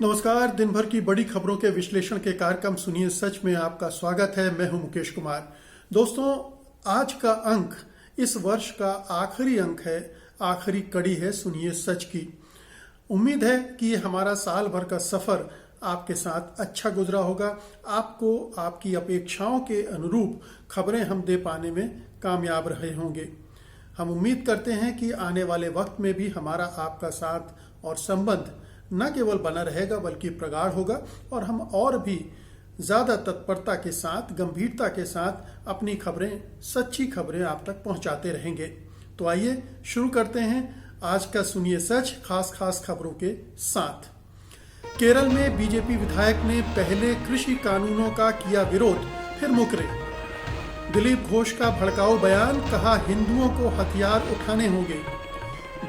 नमस्कार। दिन भर की बड़ी खबरों के विश्लेषण के कार्यक्रम सुनिए सच में आपका स्वागत है। मैं हूं मुकेश कुमार। दोस्तों, आज का अंक इस वर्ष का आखिरी अंक है, आखिरी कड़ी है सुनिए सच की। उम्मीद है कि ये हमारा साल भर का सफर आपके साथ अच्छा गुजरा होगा। आपको आपकी अपेक्षाओं के अनुरूप खबरें हम दे पाने में कामयाब रहे होंगे। हम उम्मीद करते हैं कि आने वाले वक्त में भी हमारा आपका साथ और संबंध न केवल बना रहेगा बल्कि प्रगाढ़ होगा और हम और भी ज़्यादा तत्परता के साथ, गंभीरता के साथ अपनी खबरें, सच्ची खबरें आप तक पहुंचाते रहेंगे। तो आइए शुरू करते हैं आज का सुनिए सच खास खबरों के साथ। केरल में बीजेपी विधायक ने पहले कृषि कानूनों का किया विरोध, फिर मुकरे। दिलीप घोष का भड़काऊ बयान, कहा हिंदुओं को हथियार उठाने होंगे।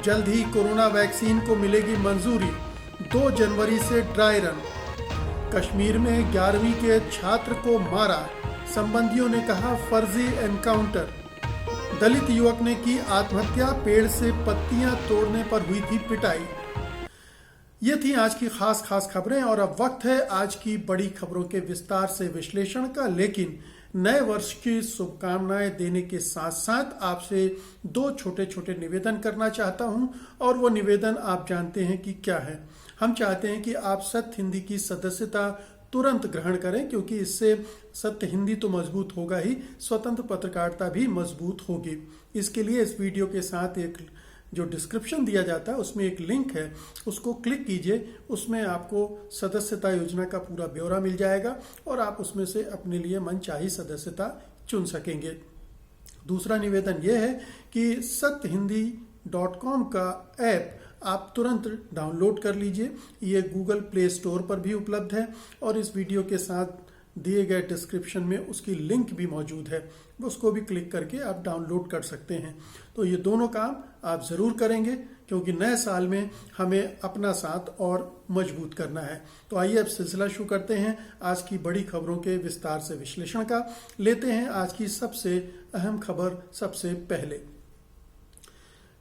जल्द ही कोरोना वैक्सीन को मिलेगी मंजूरी, 2 जनवरी से ड्राई रन। कश्मीर में 11वीं के छात्र को मारा, संबंधियों ने कहा फर्जी एनकाउंटर। दलित युवक ने की आत्महत्या, पेड़ से पत्तियां तोड़ने पर हुई थी पिटाई। ये थी आज की खास खबरें और अब वक्त है आज की बड़ी खबरों के विस्तार से विश्लेषण का। लेकिन नए वर्ष की शुभकामनाएं देने के साथ साथ आपसे 2 छोटे निवेदन करना चाहता हूं और वो निवेदन आप जानते हैं कि क्या है। हम चाहते हैं कि आप सत्य हिंदी की सदस्यता तुरंत ग्रहण करें, क्योंकि इससे सत्य हिंदी तो मजबूत होगा ही, स्वतंत्र पत्रकारिता भी मजबूत होगी। इसके लिए इस वीडियो के साथ एक जो डिस्क्रिप्शन दिया जाता है उसमें एक लिंक है, उसको क्लिक कीजिए। उसमें आपको सदस्यता योजना का पूरा ब्यौरा मिल जाएगा और आप उसमें से अपने लिए मनचाही सदस्यता चुन सकेंगे। दूसरा निवेदन यह है कि satyhindi.com का ऐप आप तुरंत डाउनलोड कर लीजिए। ये गूगल प्ले स्टोर पर भी उपलब्ध है और इस वीडियो के साथ दिए गए डिस्क्रिप्शन में उसकी लिंक भी मौजूद है, उसको भी क्लिक करके आप डाउनलोड कर सकते हैं। तो ये दोनों काम आप ज़रूर करेंगे, क्योंकि नए साल में हमें अपना साथ और मजबूत करना है। तो आइए अब सिलसिला शुरू करते हैं आज की बड़ी खबरों के विस्तार से विश्लेषण का। लेते हैं आज की सबसे अहम खबर सबसे पहले।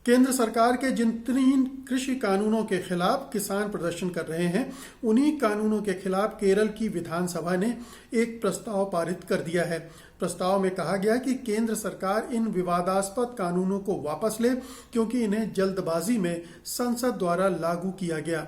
केंद्र सरकार के जिन 3 कृषि कानूनों के खिलाफ किसान प्रदर्शन कर रहे हैं, उन्हीं कानूनों के खिलाफ केरल की विधानसभा ने एक प्रस्ताव पारित कर दिया है। प्रस्ताव में कहा गया कि केंद्र सरकार इन विवादास्पद कानूनों को वापस ले, क्योंकि इन्हें जल्दबाजी में संसद द्वारा लागू किया गया।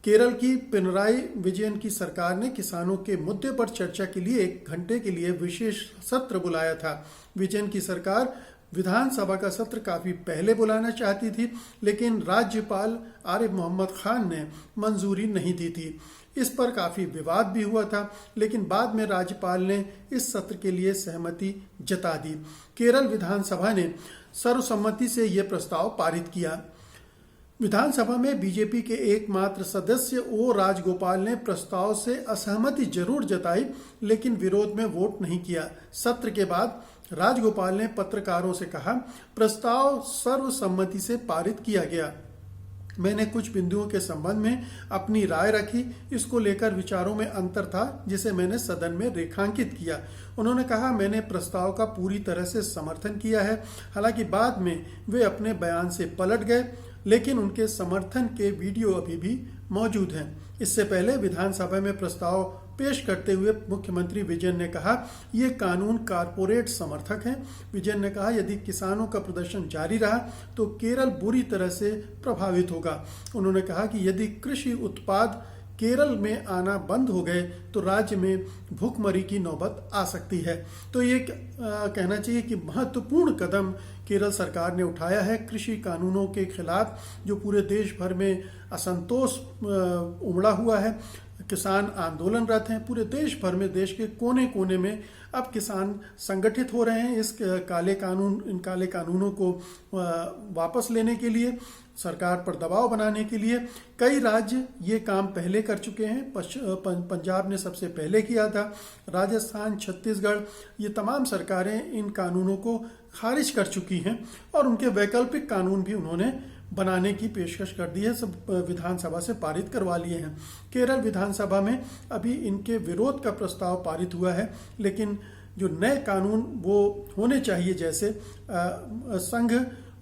केरल की पिनराई विजयन की सरकार ने किसानों के मुद्दे पर चर्चा के लिए 1 घंटे के लिए विशेष सत्र बुलाया था। विजयन की सरकार विधानसभा का सत्र काफी पहले बुलाना चाहती थी, लेकिन राज्यपाल आरिफ मोहम्मद खान ने मंजूरी नहीं दी थी। इस पर काफी विवाद भी हुआ था, लेकिन बाद में राज्यपाल ने इस सत्र के लिए सहमति जता दी। केरल विधानसभा ने सर्वसम्मति से यह प्रस्ताव पारित किया। विधानसभा में बीजेपी के एकमात्र सदस्य ओ राजगोपाल ने प्रस्ताव से असहमति जरूर जताई, लेकिन विरोध में वोट नहीं किया। सत्र के बाद राजगोपाल ने पत्रकारों से कहा, प्रस्ताव सर्वसम्मति से पारित किया गया। मैंने कुछ बिंदुओं के संबंध में अपनी राय रखी, इसको लेकर विचारों में अंतर था जिसे मैंने सदन में रेखांकित किया। उन्होंने कहा, मैंने प्रस्ताव का पूरी तरह से समर्थन किया है। हालांकि बाद में वे अपने बयान से पलट गए, लेकिन उनके समर्थन के वीडियो अभी भी मौजूद हैं। इससे पहले विधानसभा में प्रस्ताव पेश करते हुए मुख्यमंत्री विजयन ने कहा, ये कानून कारपोरेट समर्थक हैं। विजयन ने कहा, यदि किसानों का प्रदर्शन जारी रहा तो केरल बुरी तरह से प्रभावित होगा। उन्होंने कहा कि यदि कृषि उत्पाद केरल में आना बंद हो गए तो राज्य में भूखमरी की नौबत आ सकती है। तो ये कहना चाहिए कि महत्वपूर्ण कदम केरल सरकार ने उठाया है कृषि कानूनों के खिलाफ, जो पूरे देश भर में असंतोष उमड़ा हुआ है। किसान आंदोलनरत हैं पूरे देश भर में, देश के कोने कोने में अब किसान संगठित हो रहे हैं इन काले कानूनों को वापस लेने के लिए, सरकार पर दबाव बनाने के लिए। कई राज्य ये काम पहले कर चुके हैं। पंजाब ने सबसे पहले किया था, राजस्थान, छत्तीसगढ़, ये तमाम सरकारें इन कानूनों को खारिज कर चुकी हैं और उनके वैकल्पिक कानून भी उन्होंने बनाने की पेशकश कर दी है, सब विधानसभा से पारित करवा लिए हैं। केरल विधानसभा में अभी इनके विरोध का प्रस्ताव पारित हुआ है, लेकिन जो नए कानून वो होने चाहिए, जैसे संघ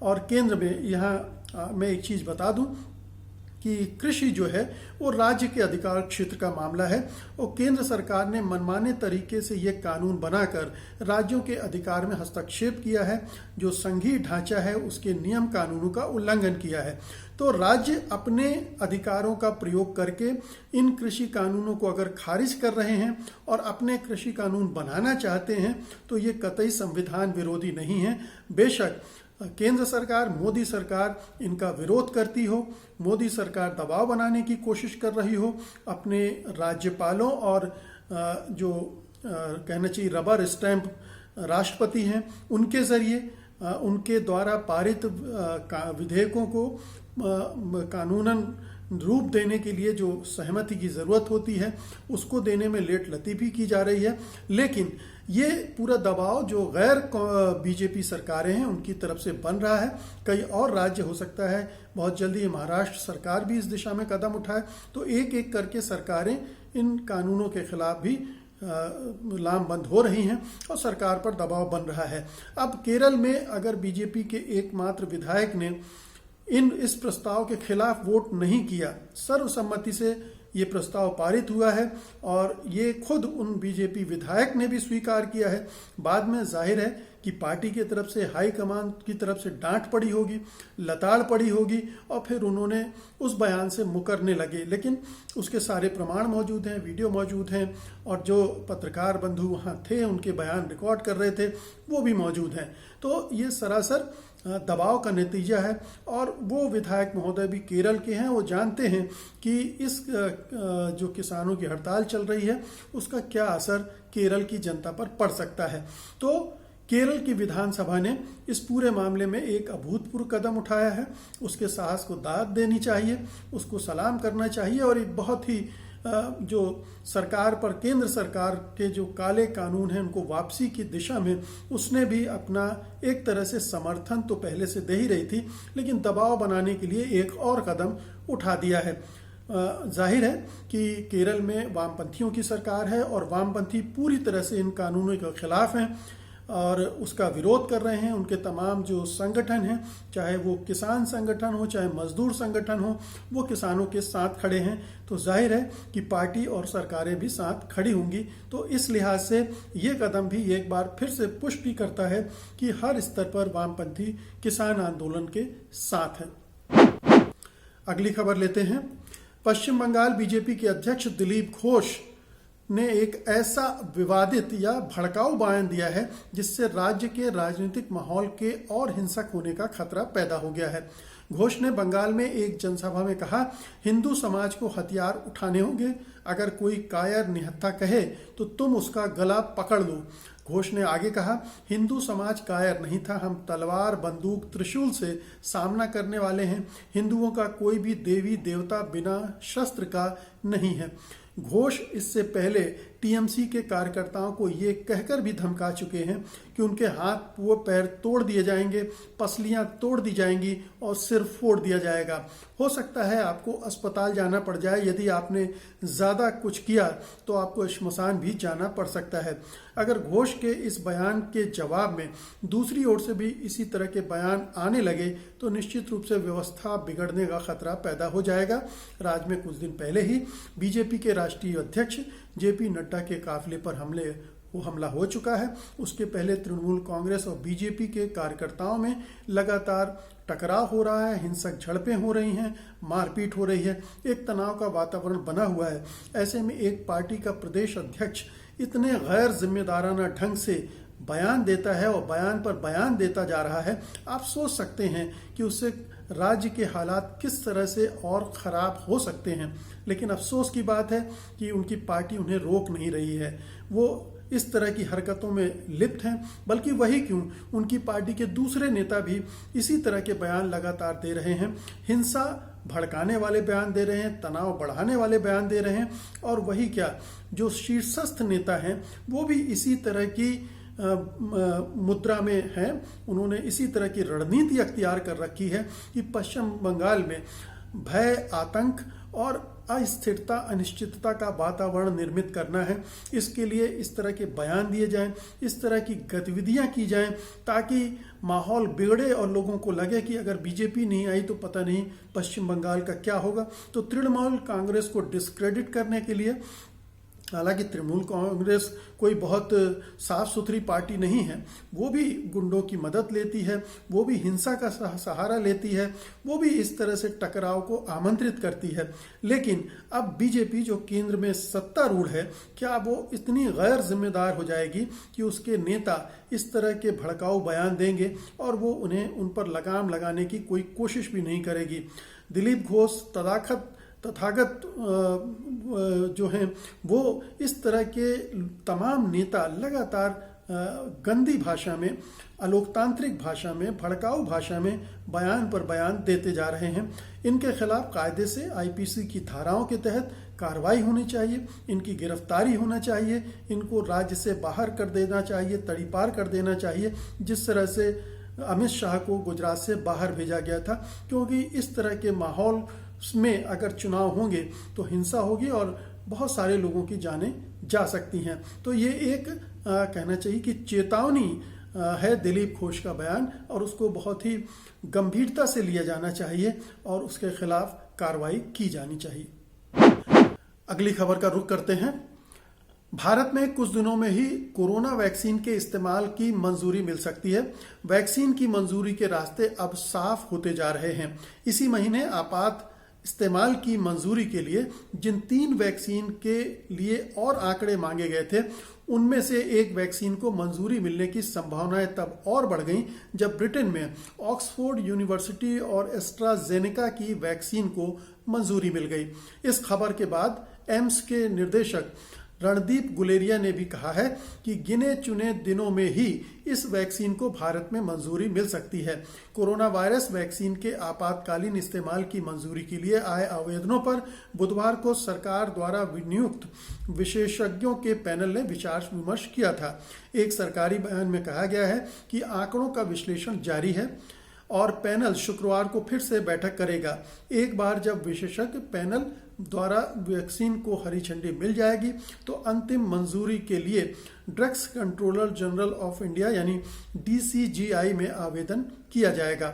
और केंद्र में, यहाँ मैं एक चीज़ बता दूं, कि कृषि जो है वो राज्य के अधिकार क्षेत्र का मामला है और केंद्र सरकार ने मनमाने तरीके से ये कानून बनाकर राज्यों के अधिकार में हस्तक्षेप किया है। जो संघीय ढांचा है उसके नियम कानूनों का उल्लंघन किया है। तो राज्य अपने अधिकारों का प्रयोग करके इन कृषि कानूनों को अगर खारिज कर रहे हैं और अपने कृषि कानून बनाना चाहते हैं तो ये कतई संविधान विरोधी नहीं है। बेशक केंद्र सरकार, मोदी सरकार इनका विरोध करती हो, मोदी सरकार दबाव बनाने की कोशिश कर रही हो अपने राज्यपालों और जो कहना चाहिए रबर स्टैंप राष्ट्रपति हैं उनके जरिए, उनके द्वारा पारित विधेयकों को कानूनन रूप देने के लिए जो सहमति की ज़रूरत होती है उसको देने में लेट लतीफ़ी की जा रही है। लेकिन ये पूरा दबाव जो गैर बीजेपी सरकारें हैं उनकी तरफ से बन रहा है। कई और राज्य, हो सकता है बहुत जल्दी महाराष्ट्र सरकार भी इस दिशा में कदम उठाए, तो एक एक करके सरकारें इन कानूनों के खिलाफ भी लामबंद हो रही हैं और सरकार पर दबाव बन रहा है। अब केरल में अगर बीजेपी के एकमात्र विधायक ने इस प्रस्ताव के खिलाफ वोट नहीं किया, सर्वसम्मति से ये प्रस्ताव पारित हुआ है और ये खुद उन बीजेपी विधायक ने भी स्वीकार किया है। बाद में जाहिर है कि पार्टी की तरफ से, हाईकमान की तरफ से डांट पड़ी होगी, लताड़ पड़ी होगी और फिर उन्होंने उस बयान से मुकरने लगे। लेकिन उसके सारे प्रमाण मौजूद हैं, वीडियो मौजूद हैं और जो पत्रकार बंधु वहाँ थे उनके बयान रिकॉर्ड कर रहे थे वो भी मौजूद हैं। तो ये सरासर दबाव का नतीजा है और वो विधायक महोदय भी केरल के हैं, वो जानते हैं कि इस जो किसानों की हड़ताल चल रही है उसका क्या असर केरल की जनता पर पड़ सकता है। तो केरल की विधानसभा ने इस पूरे मामले में एक अभूतपूर्व कदम उठाया है। उसके साहस को दाद देनी चाहिए, उसको सलाम करना चाहिए और एक बहुत ही जो सरकार पर, केंद्र सरकार के जो काले कानून हैं उनको वापसी की दिशा में उसने भी अपना एक तरह से समर्थन तो पहले से दे ही रही थी, लेकिन दबाव बनाने के लिए एक और कदम उठा दिया है। जाहिर है कि केरल में वामपंथियों की सरकार है और वामपंथी पूरी तरह से इन कानूनों के खिलाफ हैं और उसका विरोध कर रहे हैं। उनके तमाम जो संगठन हैं, चाहे वो किसान संगठन हो चाहे मजदूर संगठन हो, वो किसानों के साथ खड़े हैं। तो जाहिर है कि पार्टी और सरकारें भी साथ खड़ी होंगी। तो इस लिहाज से ये कदम भी एक बार फिर से पुष्टि करता है कि हर स्तर पर वामपंथी किसान आंदोलन के साथ है। अगली खबर लेते हैं। पश्चिम बंगाल बीजेपी के अध्यक्ष दिलीप घोष ने एक ऐसा विवादित या भड़काऊ बयान दिया है जिससे राज्य के राजनीतिक माहौल के और हिंसक होने का खतरा पैदा हो गया है। घोष ने बंगाल में एक जनसभा में कहा, हिंदू समाज को हथियार उठाने होंगे, अगर कोई कायर निहत्था कहे तो तुम उसका गला पकड़ लो। घोष ने आगे कहा, हिंदू समाज कायर नहीं था, हम तलवार, बंदूक, त्रिशूल से सामना करने वाले हैं। हिंदुओं का कोई भी देवी देवता बिना शस्त्र का नहीं है। घोष इससे पहले टीएमसी के कार्यकर्ताओं को ये कहकर भी धमका चुके हैं कि उनके हाथ वो पैर तोड़ दिए जाएंगे, पसलियां तोड़ दी जाएंगी और सिर फोड़ दिया जाएगा। हो सकता है आपको अस्पताल जाना पड़ जाए, यदि आपने ज़्यादा कुछ किया तो आपको श्मशान भी जाना पड़ सकता है। अगर घोष के इस बयान के जवाब में दूसरी ओर से भी इसी तरह के बयान आने लगे तो निश्चित रूप से व्यवस्था बिगड़ने का खतरा पैदा हो जाएगा। राज्य में कुछ दिन पहले ही बीजेपी के राष्ट्रीय अध्यक्ष जेपी नड्डा के काफिले पर हमला हो चुका है। उसके पहले तृणमूल कांग्रेस और बीजेपी के कार्यकर्ताओं में लगातार टकराव हो रहा है, हिंसक झड़पें हो रही हैं, मारपीट हो रही है, एक तनाव का वातावरण बना हुआ है। ऐसे में एक पार्टी का प्रदेश अध्यक्ष इतने गैर जिम्मेदाराना ढंग से बयान देता है और बयान पर बयान देता जा रहा है, आप सोच सकते हैं कि उससे राज्य के हालात किस तरह से और ख़राब हो सकते हैं। लेकिन अफसोस की बात है कि उनकी पार्टी उन्हें रोक नहीं रही है, वो इस तरह की हरकतों में लिप्त हैं। बल्कि वही क्यों, उनकी पार्टी के दूसरे नेता भी इसी तरह के बयान लगातार दे रहे हैं, हिंसा भड़काने वाले बयान दे रहे हैं, तनाव बढ़ाने वाले बयान दे रहे हैं। और वही क्या, जो शीर्षस्थ नेता हैं वो भी इसी तरह की मुद्रा में हैं। उन्होंने इसी तरह की रणनीति अख्तियार कर रखी है कि पश्चिम बंगाल में भय, आतंक और अस्थिरता अनिश्चितता का वातावरण निर्मित करना है। इसके लिए इस तरह के बयान दिए जाएं, इस तरह की गतिविधियां की जाएं ताकि माहौल बिगड़े और लोगों को लगे कि अगर बीजेपी नहीं आई तो पता नहीं पश्चिम बंगाल का क्या होगा। तो तृणमूल कांग्रेस को डिस्क्रेडिट करने के लिए, हालांकि तृणमूल कांग्रेस कोई बहुत साफ सुथरी पार्टी नहीं है, वो भी गुंडों की मदद लेती है, वो भी हिंसा का सहारा लेती है, वो भी इस तरह से टकराव को आमंत्रित करती है। लेकिन अब बीजेपी जो केंद्र में सत्तारूढ़ है, क्या वो इतनी गैर जिम्मेदार हो जाएगी कि उसके नेता इस तरह के भड़काऊ बयान देंगे और वो उन पर लगाम लगाने की कोई कोशिश भी नहीं करेगी। दिलीप घोष तथागत जो हैं वो इस तरह के तमाम नेता लगातार गंदी भाषा में, अलोकतांत्रिक भाषा में, भड़काऊ भाषा में बयान पर बयान देते जा रहे हैं। इनके खिलाफ कायदे से आईपीसी की धाराओं के तहत कार्रवाई होनी चाहिए, इनकी गिरफ्तारी होना चाहिए, इनको राज्य से बाहर कर देना चाहिए, तड़ीपार कर देना चाहिए, जिस तरह से अमित शाह को गुजरात से बाहर भेजा गया था। क्योंकि इस तरह के माहौल में अगर चुनाव होंगे तो हिंसा होगी और बहुत सारे लोगों की जानें जा सकती हैं। तो ये एक कहना चाहिए कि चेतावनी है दिलीप घोष का बयान, और उसको बहुत ही गंभीरता से लिया जाना चाहिए और उसके खिलाफ कार्रवाई की जानी चाहिए। अगली खबर का रुख करते हैं। भारत में कुछ दिनों में ही कोरोना वैक्सीन के इस्तेमाल की मंजूरी मिल सकती है। वैक्सीन की मंजूरी के रास्ते अब साफ होते जा रहे हैं। इसी महीने आपात इस्तेमाल की मंजूरी के लिए जिन 3 वैक्सीन के लिए और आंकड़े मांगे गए थे, उनमें से एक वैक्सीन को मंजूरी मिलने की संभावनाएं तब और बढ़ गईं जब ब्रिटेन में ऑक्सफोर्ड यूनिवर्सिटी और एस्ट्राजेनेका की वैक्सीन को मंजूरी मिल गई। इस खबर के बाद एम्स के निदेशक रणदीप गुलेरिया ने भी कहा है कि गिने चुने दिनों में ही इस वैक्सीन को भारत में मंजूरी मिल सकती है। कोरोना वायरस वैक्सीन के आपातकालीन इस्तेमाल की मंजूरी के लिए आए आवेदनों पर बुधवार को सरकार द्वारा नियुक्त विशेषज्ञों के पैनल ने विचार विमर्श किया था। एक सरकारी बयान में कहा गया है कि आंकड़ों का विश्लेषण जारी है और पैनल शुक्रवार को फिर से बैठक करेगा। एक बार जब विशेषज्ञ पैनल द्वारा वैक्सीन को हरी झंडी मिल जाएगी तो अंतिम मंजूरी के लिए drugs controller general of India यानी DCGI में आवेदन किया जाएगा।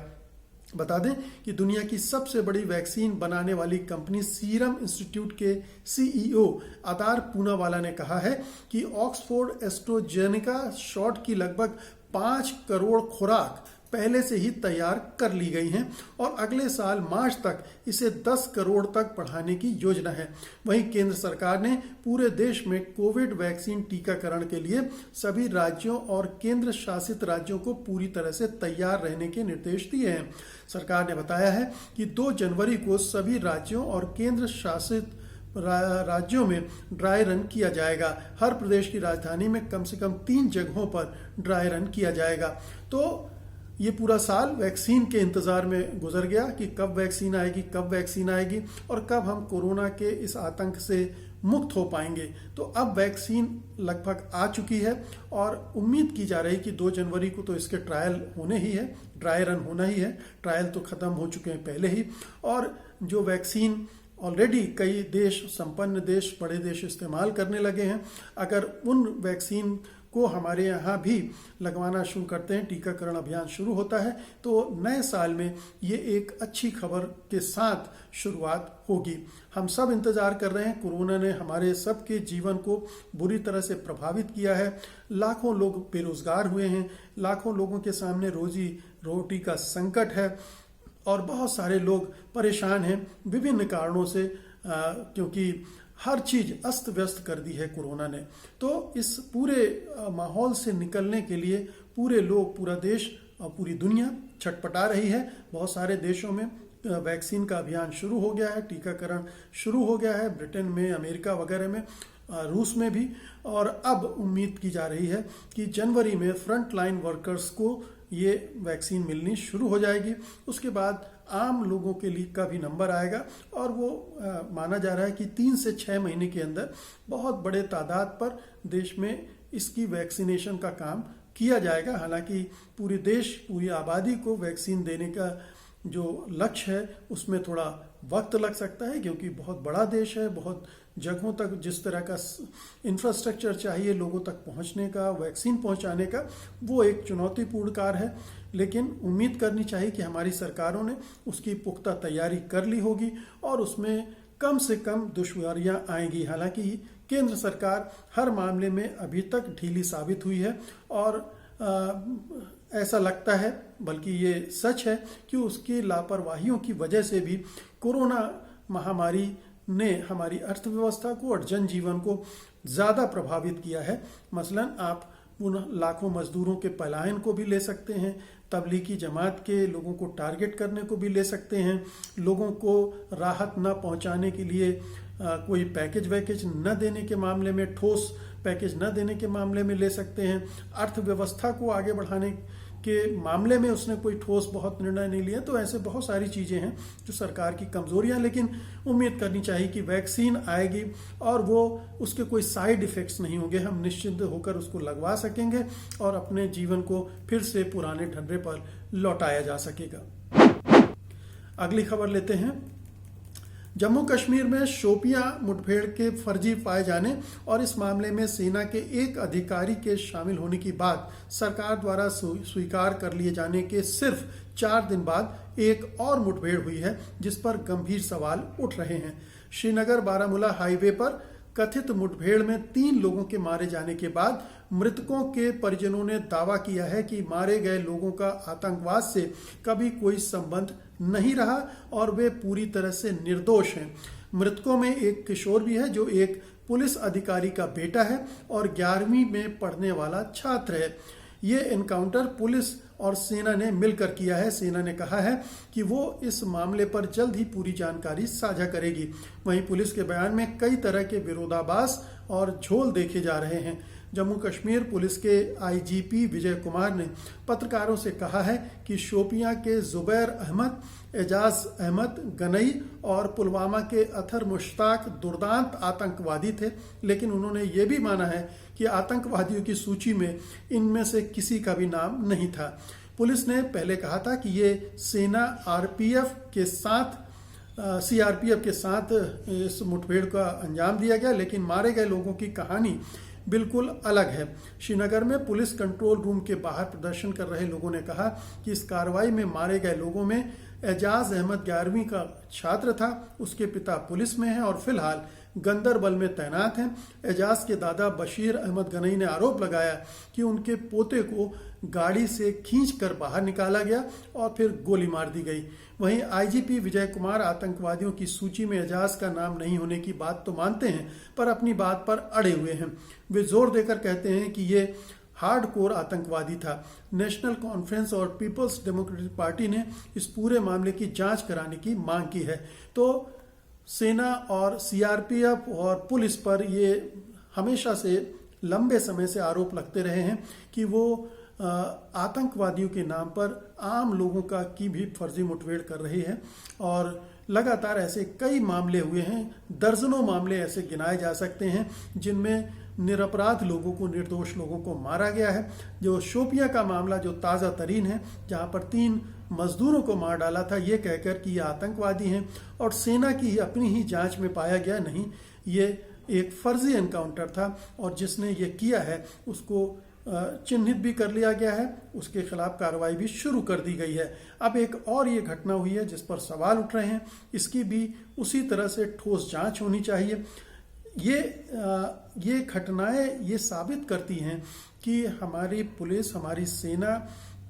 बता दें कि दुनिया की सबसे बड़ी वैक्सीन बनाने वाली कंपनी सीरम इंस्टीट्यूट के CEO आदार पूनावाला ने कहा है कि ऑक्सफोर्ड एस्ट्राजेनेका शॉट की लगभग 5 करोड़ खुराक पहले से ही तैयार कर ली गई हैं और अगले साल मार्च तक इसे 10 करोड़ तक बढ़ाने की योजना है। वहीं केंद्र सरकार ने पूरे देश में कोविड वैक्सीन टीकाकरण के लिए सभी राज्यों और केंद्र शासित राज्यों को पूरी तरह से तैयार रहने के निर्देश दिए हैं। सरकार ने बताया है कि 2 जनवरी को सभी राज्यों और केंद्र शासित राज्यों में ड्राई रन किया जाएगा। हर प्रदेश की राजधानी में कम से कम 3 जगहों पर ड्राई रन किया जाएगा। तो ये पूरा साल वैक्सीन के इंतजार में गुजर गया कि कब वैक्सीन आएगी और कब हम कोरोना के इस आतंक से मुक्त हो पाएंगे। तो अब वैक्सीन लगभग आ चुकी है और उम्मीद की जा रही कि 2 जनवरी को तो इसके ट्रायल होने ही है, ड्राई रन होना ही है। ट्रायल तो खत्म हो चुके हैं पहले ही, और जो वैक्सीन ऑलरेडी कई देश, संपन्न देश, बड़े देश इस्तेमाल करने लगे हैं, अगर उन वैक्सीन को हमारे यहाँ भी लगवाना शुरू करते हैं, टीकाकरण अभियान शुरू होता है, तो नए साल में ये एक अच्छी खबर के साथ शुरुआत होगी। हम सब इंतजार कर रहे हैं। कोरोना ने हमारे सबके जीवन को बुरी तरह से प्रभावित किया है। लाखों लोग बेरोजगार हुए हैं, लाखों लोगों के सामने रोजी रोटी का संकट है और बहुत सारे लोग परेशान हैं विभिन्न कारणों से, क्योंकि हर चीज अस्त व्यस्त कर दी है कोरोना ने। तो इस पूरे माहौल से निकलने के लिए पूरे लोग, पूरा देश और पूरी दुनिया छटपटा रही है। बहुत सारे देशों में वैक्सीन का अभियान शुरू हो गया है, टीकाकरण शुरू हो गया है, ब्रिटेन में, अमेरिका वगैरह में, रूस में भी। और अब उम्मीद की जा रही है कि जनवरी में फ्रंट लाइन वर्कर्स को ये वैक्सीन मिलनी शुरू हो जाएगी। उसके बाद आम लोगों के लिए का भी नंबर आएगा और वो माना जा रहा है कि 3 से 6 महीने के अंदर बहुत बड़े तादाद पर देश में इसकी वैक्सीनेशन का काम किया जाएगा। हालांकि पूरे देश, पूरी आबादी को वैक्सीन देने का जो लक्ष्य है उसमें थोड़ा वक्त लग सकता है, क्योंकि बहुत बड़ा देश है, बहुत जगहों तक जिस तरह का इंफ्रास्ट्रक्चर चाहिए लोगों तक पहुंचने का, वैक्सीन पहुंचाने का, वो एक चुनौतीपूर्ण कार्य है। लेकिन उम्मीद करनी चाहिए कि हमारी सरकारों ने उसकी पुख्ता तैयारी कर ली होगी और उसमें कम से कम दुश्वारियां आएंगी। हालांकि केंद्र सरकार हर मामले में अभी तक ढीली साबित हुई है और ऐसा लगता है, बल्कि ये सच है, कि उसकी लापरवाहियों की वजह से भी कोरोना महामारी ने हमारी अर्थव्यवस्था को और जनजीवन को ज़्यादा प्रभावित किया है। मसलन आप उन लाखों मजदूरों के पलायन को भी ले सकते हैं, तबलीगी जमात के लोगों को टारगेट करने को भी ले सकते हैं, लोगों को राहत न पहुंचाने के लिए कोई पैकेज वैकेज न देने के मामले में, ठोस पैकेज न देने के मामले में ले सकते हैं, अर्थव्यवस्था को आगे बढ़ाने के मामले में उसने कोई ठोस बहुत निर्णय नहीं लिया। तो ऐसे बहुत सारी चीज़ें हैं जो सरकार की कमजोरियां, लेकिन उम्मीद करनी चाहिए कि वैक्सीन आएगी और वो उसके कोई साइड इफेक्ट्स नहीं होंगे, हम निश्चिंत होकर उसको लगवा सकेंगे और अपने जीवन को फिर से पुराने ढर्रे पर लौटाया जा सकेगा। अगली खबर लेते हैं। जम्मू कश्मीर में शोपियां मुठभेड़ के फर्जी पाए जाने और इस मामले में सेना के एक अधिकारी के शामिल होने की बात सरकार द्वारा स्वीकार कर लिए जाने के सिर्फ 4 दिन बाद एक और मुठभेड़ हुई है, जिस पर गंभीर सवाल उठ रहे हैं। श्रीनगर बारामूला हाईवे पर कथित मुठभेड़ में 3 लोगों के मारे जाने के बाद मृतकों के परिजनों ने दावा किया है कि मारे गए लोगों का आतंकवाद से कभी कोई संबंध नहीं रहा और वे पूरी तरह से निर्दोष हैं। मृतकों में एक किशोर भी है जो एक पुलिस अधिकारी का बेटा है और 11वीं में पढ़ने वाला छात्र है। ये एनकाउंटर पुलिस और सेना ने मिलकर किया है। सेना ने कहा है कि वो इस मामले पर जल्द ही पूरी जानकारी साझा करेगी। वहीं पुलिस के बयान में कई तरह के विरोधाभास और झोल देखे जा रहे हैं। जम्मू कश्मीर पुलिस के आईजीपी विजय कुमार ने पत्रकारों से कहा है कि शोपियां के जुबैर अहमद, एजाज अहमद गनई और पुलवामा के अथर मुश्ताक दुर्दांत आतंकवादी थे, लेकिन उन्होंने ये भी माना है कि आतंकवादियों की सूची में इनमें से किसी का भी नाम नहीं था। पुलिस ने पहले कहा था कि ये सेना सीआरपीएफ के साथ इस मुठभेड़ का अंजाम दिया गया, लेकिन मारे गए लोगों की कहानी बिल्कुल अलग है। श्रीनगर में पुलिस कंट्रोल रूम के बाहर प्रदर्शन कर रहे लोगों ने कहा कि इस कार्रवाई में मारे गए लोगों में एजाज अहमद 11वीं का छात्र था, उसके पिता पुलिस में हैं और फिलहाल गंदरबल में तैनात हैं। एजाज के दादा बशीर अहमद गनई ने आरोप लगाया कि उनके पोते को गाड़ी से खींचकर बाहर निकाला गया और फिर गोली मार दी गई। वहीं आईजीपी विजय कुमार आतंकवादियों की सूची में एजाज का नाम नहीं होने की बात तो मानते हैं, पर अपनी बात पर अड़े हुए हैं। वे जोर देकर कहते हैं कि ये हार्डकोर आतंकवादी था। नेशनल कॉन्फ्रेंस और पीपल्स डेमोक्रेटिक पार्टी ने इस पूरे मामले की जांच कराने की मांग की है। तो सेना और सीआरपीएफ और पुलिस पर ये हमेशा से लंबे समय से आरोप लगते रहे हैं कि वो आतंकवादियों के नाम पर आम लोगों का की भी फर्जी मुठभेड़ कर रही है और लगातार ऐसे कई मामले हुए हैं। दर्जनों मामले ऐसे गिनाए जा सकते हैं जिनमें निरपराध लोगों को, निर्दोष लोगों को मारा गया है। जो शोपियां का मामला जो ताज़ा तरीन है, जहां पर 3 मजदूरों को मार डाला था ये कहकर कि ये आतंकवादी हैं और सेना की अपनी ही जांच में पाया गया नहीं, ये एक फर्जी एनकाउंटर था और जिसने ये किया है उसको चिन्हित भी कर लिया गया है, उसके खिलाफ कार्रवाई भी शुरू कर दी गई है। अब एक और ये घटना हुई है जिस पर सवाल उठ रहे हैं, इसकी भी उसी तरह से ठोस जांच होनी चाहिए। ये घटनाएं ये साबित करती हैं कि हमारी पुलिस, हमारी सेना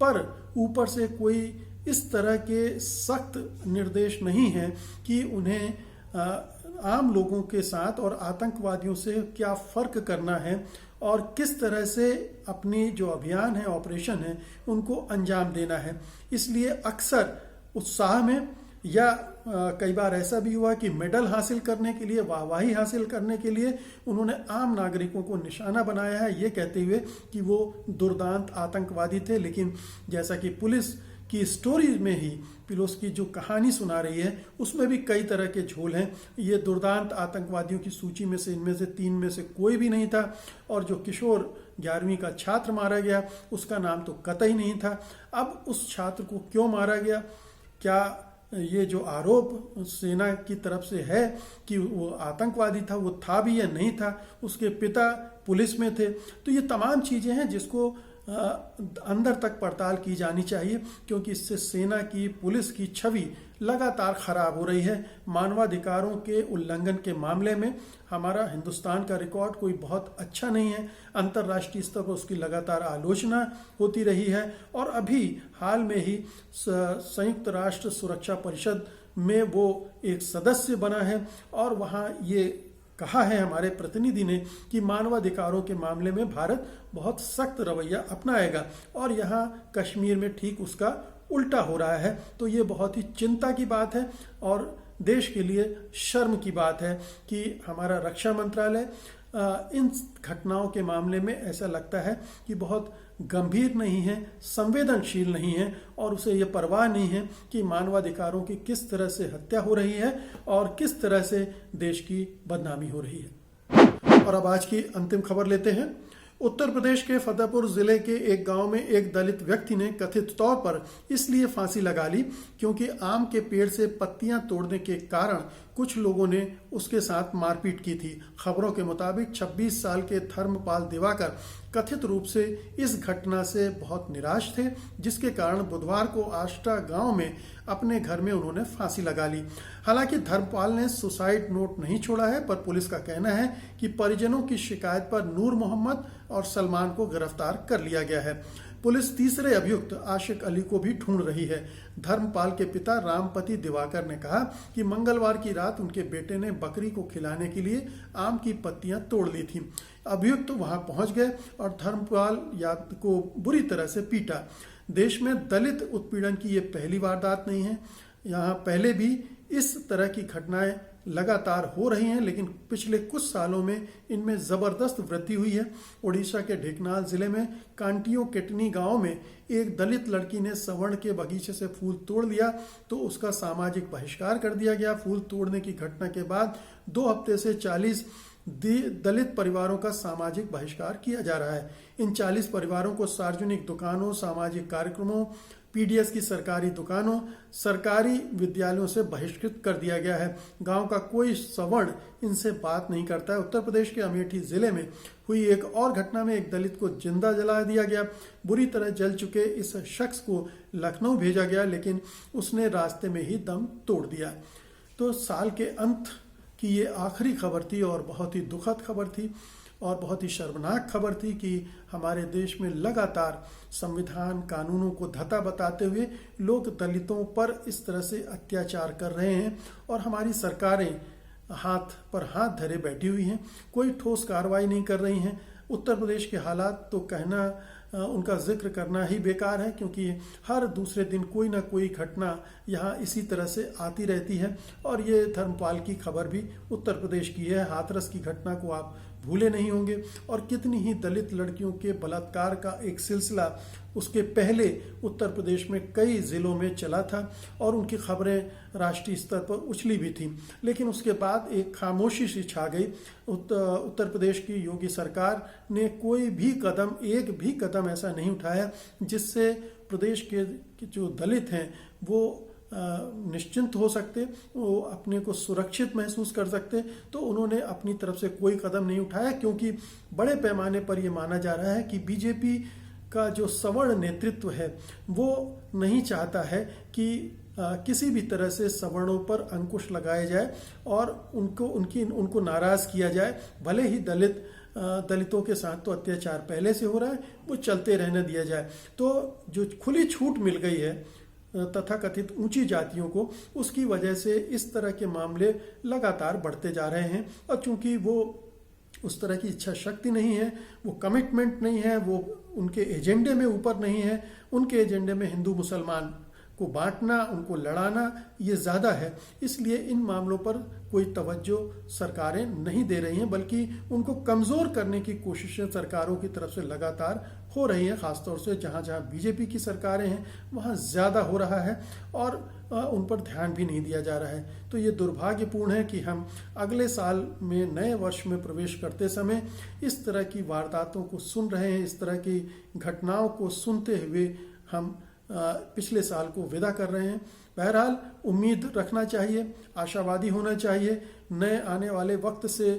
पर ऊपर से कोई इस तरह के सख्त निर्देश नहीं हैं कि उन्हें आम लोगों के साथ और आतंकवादियों से क्या फर्क करना है और किस तरह से अपनी जो अभियान है, ऑपरेशन है, उनको अंजाम देना है। इसलिए अक्सर उत्साह में या कई बार ऐसा भी हुआ कि मेडल हासिल करने के लिए, वाहवाही हासिल करने के लिए उन्होंने आम नागरिकों को निशाना बनाया है, ये कहते हुए कि वो दुर्दांत आतंकवादी थे। लेकिन जैसा कि पुलिस की स्टोरी में ही पुलिस की जो कहानी सुना रही है उसमें भी कई तरह के झोल हैं। ये दुर्दांत आतंकवादियों की सूची में से इनमें से 3 में से कोई भी नहीं था और जो किशोर 11वीं का छात्र मारा गया उसका नाम तो कतई नहीं था। अब उस छात्र को क्यों मारा गया, क्या ये जो आरोप सेना की तरफ से है कि वो आतंकवादी था, वो था भी या नहीं था, उसके पिता पुलिस में थे। तो ये तमाम चीज़ें हैं जिसको अंदर तक पड़ताल की जानी चाहिए, क्योंकि इससे सेना की, पुलिस की छवि लगातार खराब हो रही है। मानवाधिकारों के उल्लंघन के मामले में हमारा हिंदुस्तान का रिकॉर्ड कोई बहुत अच्छा नहीं है। अंतर्राष्ट्रीय स्तर पर उसकी लगातार आलोचना होती रही है और अभी हाल में ही संयुक्त राष्ट्र सुरक्षा परिषद में वो एक सदस्य बना है और वहाँ ये कहा है हमारे प्रतिनिधि ने कि मानवाधिकारों के मामले में भारत बहुत सख्त रवैया अपनाएगा, और यहाँ कश्मीर में ठीक उसका उल्टा हो रहा है। तो ये बहुत ही चिंता की बात है और देश के लिए शर्म की बात है कि हमारा रक्षा मंत्रालय इन घटनाओं के मामले में ऐसा लगता है कि बहुत गंभीर नहीं है, संवेदनशील नहीं है, और उसे ये परवाह नहीं है कि मानवाधिकारों की किस तरह से हत्या हो रही है और किस तरह से देश की बदनामी हो रही है। और अब आज की अंतिम खबर लेते हैं। उत्तर प्रदेश के फतेहपुर जिले के एक गांव में एक दलित व्यक्ति ने कथित तौर पर इसलिए फांसी लगा ली क्योंकि आम के पेड़ से पत्तियां तोड़ने के कारण कुछ लोगों ने उसके साथ मारपीट की थी। खबरों के मुताबिक 26 साल के धर्मपाल दिवाकर कथित रूप से इस घटना से बहुत निराश थे, जिसके कारण बुधवार को आष्टा गांव में अपने घर में उन्होंने फांसी लगा ली। हालांकि धर्मपाल ने सुसाइड नोट नहीं छोड़ा है, पर पुलिस का कहना है कि परिजनों की शिकायत पर नूर मोहम्मद और सलमान को गिरफ्तार कर लिया गया है। पुलिस तीसरे अभियुक्त आशिक अली को भी ढूंढ रही है। धर्मपाल के पिता रामपति दिवाकर ने कहा कि मंगलवार की रात उनके बेटे ने बकरी को खिलाने के लिए आम की पत्तियां तोड़ ली थी। अभियुक्त वहां पहुंच गए और धर्मपाल को बुरी तरह से पीटा। देश में दलित उत्पीड़न की ये पहली वारदात नहीं है। यहाँ पहले भी इस तरह की घटनाएं लगातार हो रही हैं, लेकिन पिछले कुछ सालों में इनमें जबरदस्त वृद्धि हुई है। उड़ीसा के ढेंकनाल जिले में कांटियों केटनी गांव में एक दलित लड़की ने सवर्ण के बगीचे से फूल तोड़ लिया तो उसका सामाजिक बहिष्कार कर दिया गया। फूल तोड़ने की घटना के बाद 2 हफ्ते से 40 दलित परिवारों का सामाजिक बहिष्कार किया जा रहा है। इन 40 परिवारों को सार्वजनिक दुकानों, सामाजिक कार्यक्रमों, पीडीएस की सरकारी दुकानों, सरकारी विद्यालयों से बहिष्कृत कर दिया गया है। गांव का कोई सवर्ण इनसे बात नहीं करता है। उत्तर प्रदेश के अमेठी जिले में हुई एक और घटना में एक दलित को जिंदा जला दिया गया। बुरी तरह जल चुके इस शख्स को लखनऊ भेजा गया, लेकिन उसने रास्ते में ही दम तोड़ दिया। तो साल के अंत की ये आखिरी खबर थी और बहुत ही दुखद खबर थी और बहुत ही शर्मनाक खबर थी कि हमारे देश में लगातार संविधान, कानूनों को धता बताते हुए लोग दलितों पर इस तरह से अत्याचार कर रहे हैं और हमारी सरकारें हाथ पर हाथ धरे बैठी हुई हैं, कोई ठोस कार्रवाई नहीं कर रही हैं। उत्तर प्रदेश के हालात तो कहना, उनका जिक्र करना ही बेकार है, क्योंकि हर दूसरे दिन कोई ना कोई घटना यहाँ इसी तरह से आती रहती है। और ये धर्मपाल की खबर भी उत्तर प्रदेश की है। हाथरस की घटना को आप भूले नहीं होंगे, और कितनी ही दलित लड़कियों के बलात्कार का एक सिलसिला उसके पहले उत्तर प्रदेश में कई जिलों में चला था और उनकी खबरें राष्ट्रीय स्तर पर उछली भी थी। लेकिन उसके बाद एक खामोशी सी छा गई। उत्तर प्रदेश की योगी सरकार ने कोई भी कदम, एक भी कदम ऐसा नहीं उठाया जिससे प्रदेश के जो दलित हैं वो निश्चिंत हो सकते, वो अपने को सुरक्षित महसूस कर सकते। तो उन्होंने अपनी तरफ से कोई कदम नहीं उठाया, क्योंकि बड़े पैमाने पर यह माना जा रहा है कि बीजेपी का जो सवर्ण नेतृत्व है वो नहीं चाहता है कि किसी भी तरह से सवर्णों पर अंकुश लगाया जाए और उनको नाराज किया जाए। भले ही दलितों के साथ तो अत्याचार पहले से हो रहा है, वो चलते रहने दिया जाए। तो जो खुली छूट मिल गई है तथाकथित ऊंची जातियों को, उसकी वजह से इस तरह के मामले लगातार बढ़ते जा रहे हैं। और चूंकि वो उस तरह की इच्छा शक्ति नहीं है, वो कमिटमेंट नहीं है, वो उनके एजेंडे में ऊपर नहीं है। उनके एजेंडे में हिंदू मुसलमान को बांटना, उनको लड़ाना, ये ज़्यादा है। इसलिए इन मामलों पर कोई तवज्जो सरकारें नहीं दे रही हैं, बल्कि उनको कमज़ोर करने की कोशिशें सरकारों की तरफ से लगातार हो रही हैं। ख़ासतौर से जहाँ जहाँ बीजेपी की सरकारें हैं वहाँ ज़्यादा हो रहा है और उन पर ध्यान भी नहीं दिया जा रहा है। तो ये दुर्भाग्यपूर्ण है कि हम अगले साल में, नए वर्ष में प्रवेश करते समय इस तरह की वारदातों को सुन रहे हैं। इस तरह की घटनाओं को सुनते हुए हम पिछले साल को विदा कर रहे हैं। बहरहाल उम्मीद रखना चाहिए, आशावादी होना चाहिए। नए आने वाले वक्त से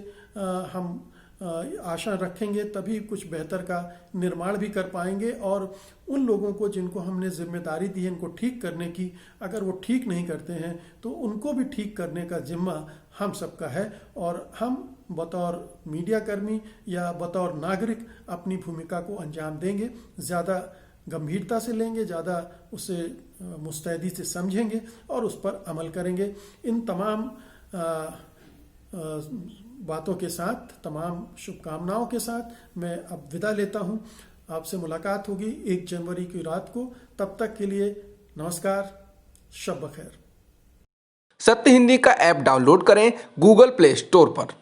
हम आशा रखेंगे, तभी कुछ बेहतर का निर्माण भी कर पाएंगे। और उन लोगों को जिनको हमने जिम्मेदारी दी है इनको ठीक करने की, अगर वो ठीक नहीं करते हैं तो उनको भी ठीक करने का जिम्मा हम सबका है। और हम बतौर मीडिया कर्मी या बतौर नागरिक अपनी भूमिका को अंजाम देंगे, ज़्यादा गंभीरता से लेंगे, ज़्यादा उसे मुस्तैदी से समझेंगे और उस पर अमल करेंगे। इन तमाम बातों के साथ, तमाम शुभकामनाओं के साथ मैं अब विदा लेता हूं। आपसे मुलाकात होगी 1 जनवरी की रात को। तब तक के लिए नमस्कार, शब बखैर। सत्य हिंदी का ऐप डाउनलोड करें गूगल प्ले स्टोर पर।